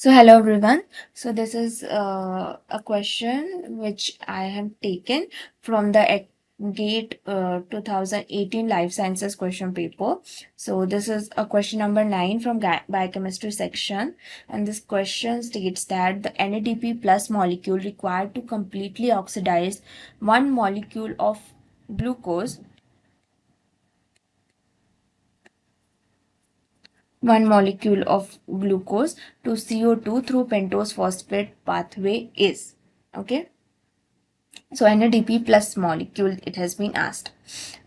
So hello everyone. So this is a question which I have taken from the GATE 2018 Life Sciences question paper. So this is a question number 9 from biochemistry section, and this question states that the NADP plus molecule required to completely oxidize one molecule of glucose to CO2 through pentose phosphate pathway is. Okay. So NADP plus molecule, it has been asked.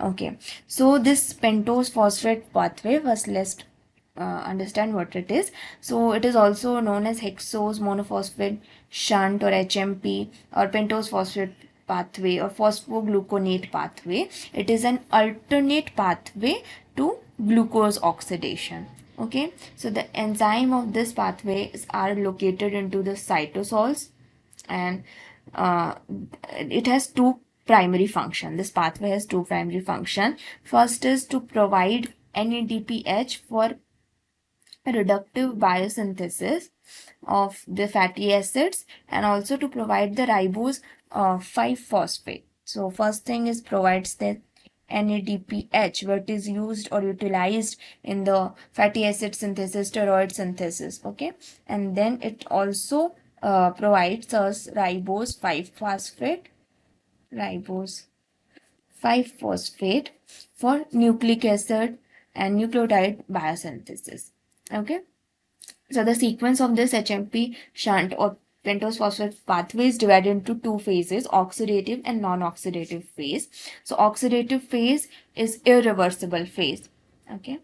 Okay. So this pentose phosphate pathway, was let's understand what it is. So it is also known as hexose monophosphate shunt or HMP or pentose phosphate pathway or phosphogluconate pathway. It is an alternate pathway to glucose oxidation. Okay, so the enzyme of this pathways are located into the cytosols, and uh, it has two primary function. This pathway has two primary function. First is to provide NADPH for reductive biosynthesis of the fatty acids, and also to provide the ribose 5 phosphate. So first thing is provides the NADPH, what is used or utilized in the fatty acid synthesis, steroid synthesis. Okay, and then it also provides us ribose 5 phosphate for nucleic acid and nucleotide biosynthesis. Okay, so the sequence of this HMP shunt or pentose phosphate pathway is divided into two phases: oxidative and non-oxidative phase. So oxidative phase is irreversible phase. Okay,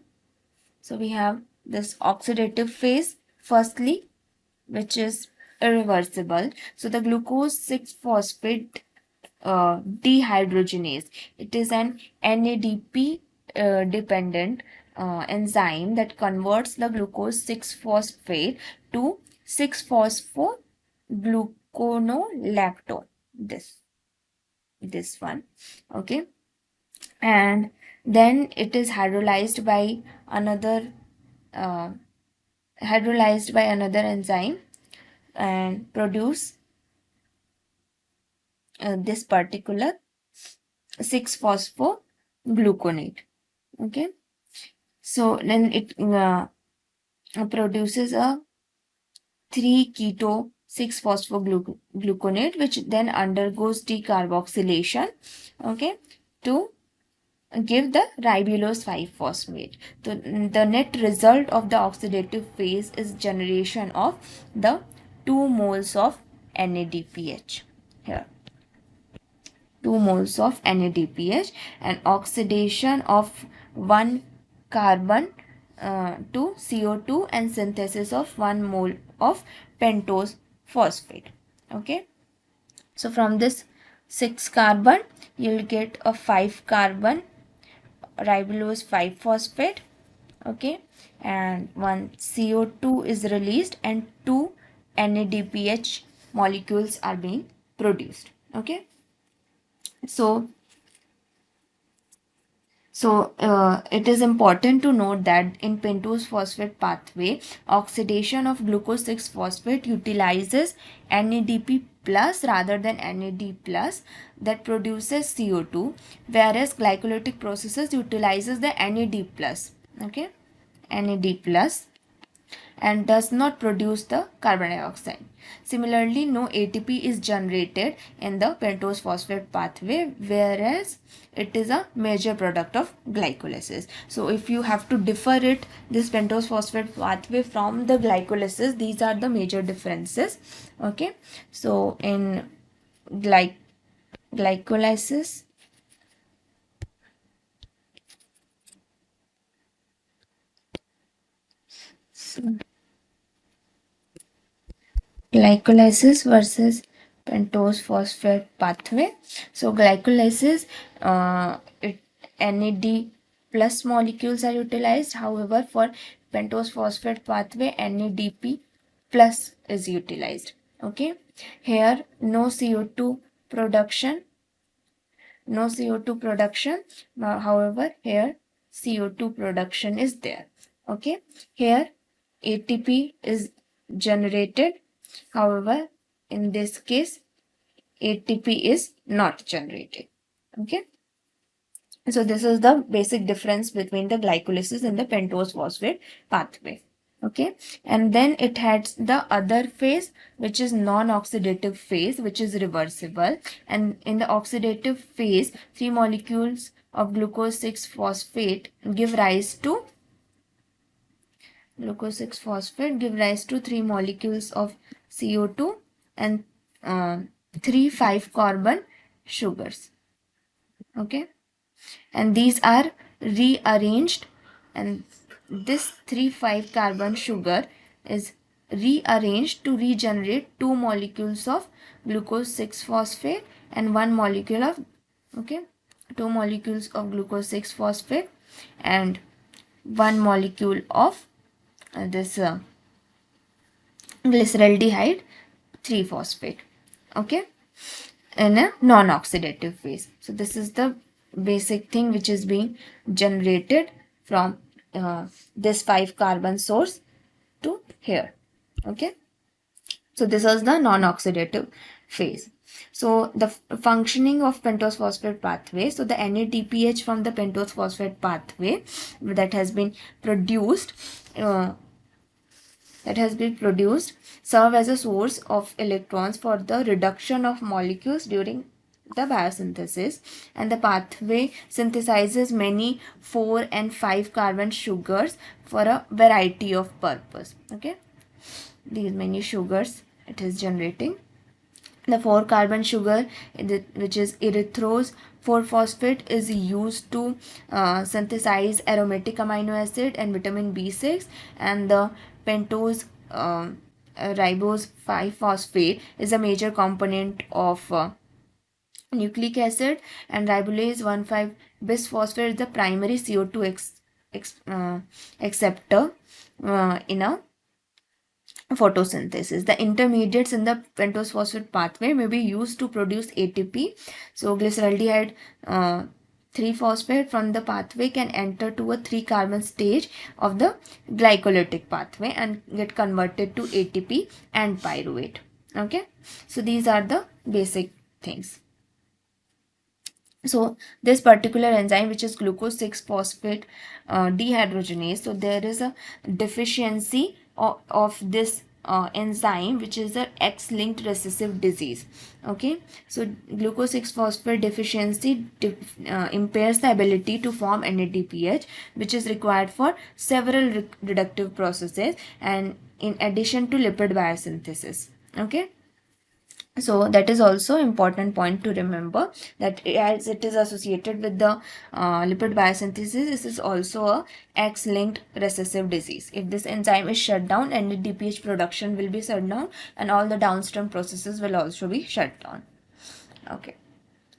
so we have this oxidative phase firstly, which is irreversible. So the glucose 6 phosphate dehydrogenase, it is an NADP dependent enzyme that converts the glucose 6 phosphate to 6 phosphogluconolactone, this one. Okay, and then it is another uh, hydrolyzed by another enzyme and produce this particular 6 phosphogluconate. Okay, so then it produces a 3 keto 6 phosphogluconate, which then undergoes decarboxylation, okay, to give the ribulose 5 phosphate. So the net result of the oxidative phase is generation of the 2 moles of NADPH here. 2 moles of NADPH and oxidation of 1 carbon to CO2 and synthesis of 1 mole of pentose phosphate. Okay, so from this 6 carbon you'll get a 5 carbon ribulose 5 phosphate. Okay, and one CO2 is released and 2 NADPH molecules are being produced. Okay, so it is important to note that in pentose phosphate pathway, oxidation of glucose 6 phosphate utilizes NADP plus rather than NAD plus that produces CO2, whereas glycolytic processes utilizes the NAD plus. Okay, NAD plus, and does not produce the carbon dioxide. Similarly, no ATP is generated in the pentose phosphate pathway, whereas it is a major product of glycolysis. So if you have to differ this pentose phosphate pathway from the glycolysis, these are the major differences. Okay, so in glycolysis, versus pentose phosphate pathway. So glycolysis, NAD plus molecules are utilized. However, for pentose phosphate pathway, NADP plus is utilized. Okay, here no CO2 production, however, here CO2 production is there. Okay, here ATP is generated. However, in this case, ATP is not generated. Okay. So this is the basic difference between the glycolysis and the pentose phosphate pathway. Okay, and then it has the other phase, which is non-oxidative phase, which is reversible. And in the oxidative phase, three molecules of glucose 6-phosphate give rise to three molecules of CO2 and 3,5-carbon sugars. Okay, and these are rearranged, and this 3,5-carbon sugar is rearranged to regenerate 2 molecules of glucose 6-phosphate and 1 molecule of 2 molecules of glucose 6-phosphate and 1 molecule of this glyceraldehyde 3-phosphate. Okay, in a non-oxidative phase. So this is the basic thing which is being generated from this 5-carbon source to here. Okay, so this is the non-oxidative phase. So the functioning of pentose phosphate pathway. So the NADPH from the pentose phosphate pathway that has been produced serve as a source of electrons for the reduction of molecules during the biosynthesis, and the pathway synthesizes many 4 and 5 carbon sugars for a variety of purpose. Okay, these many sugars it is generating. The 4-carbon sugar, which is erythrose 4-phosphate, is used to synthesize aromatic amino acid and vitamin B6, and the pentose ribose 5-phosphate is a major component of nucleic acid, and ribulase 1,5-bisphosphate is the primary CO2 acceptor in a photosynthesis. The intermediates in the pentose phosphate pathway may be used to produce ATP. So glyceraldehyde 3-phosphate from the pathway can enter to a 3-carbon stage of the glycolytic pathway and get converted to ATP and pyruvate. Okay, so these are the basic things. So this particular enzyme, which is glucose 6-phosphate dehydrogenase, so there is a deficiency of this enzyme, which is a X-linked recessive disease. Okay, so glucose 6-phosphate deficiency impairs the ability to form NADPH, which is required for several reductive processes and in addition to lipid biosynthesis. Okay, so that is also important point to remember, that as it is associated with the lipid biosynthesis, this is also a X-linked recessive disease. If this enzyme is shut down, NADPH production will be shut down and all the downstream processes will also be shut down. Okay,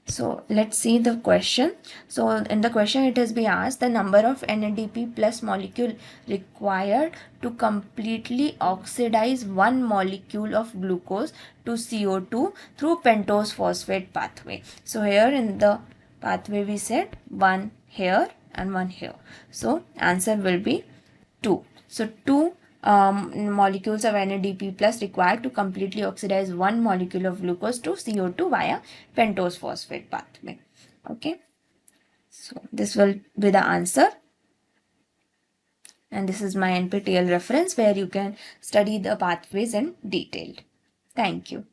so let's see the question. So in the question it has been asked the number of NADP plus molecule required to completely oxidize 1 molecule of glucose to CO2 through pentose phosphate pathway. So here in the pathway we said 1 here and 1 here. So answer will be 2. So 2 molecules of NADP plus required to completely oxidize 1 molecule of glucose to CO2 via pentose phosphate pathway. Okay, so this will be the answer, and this is my NPTEL reference where you can study the pathways in detail. Thank you.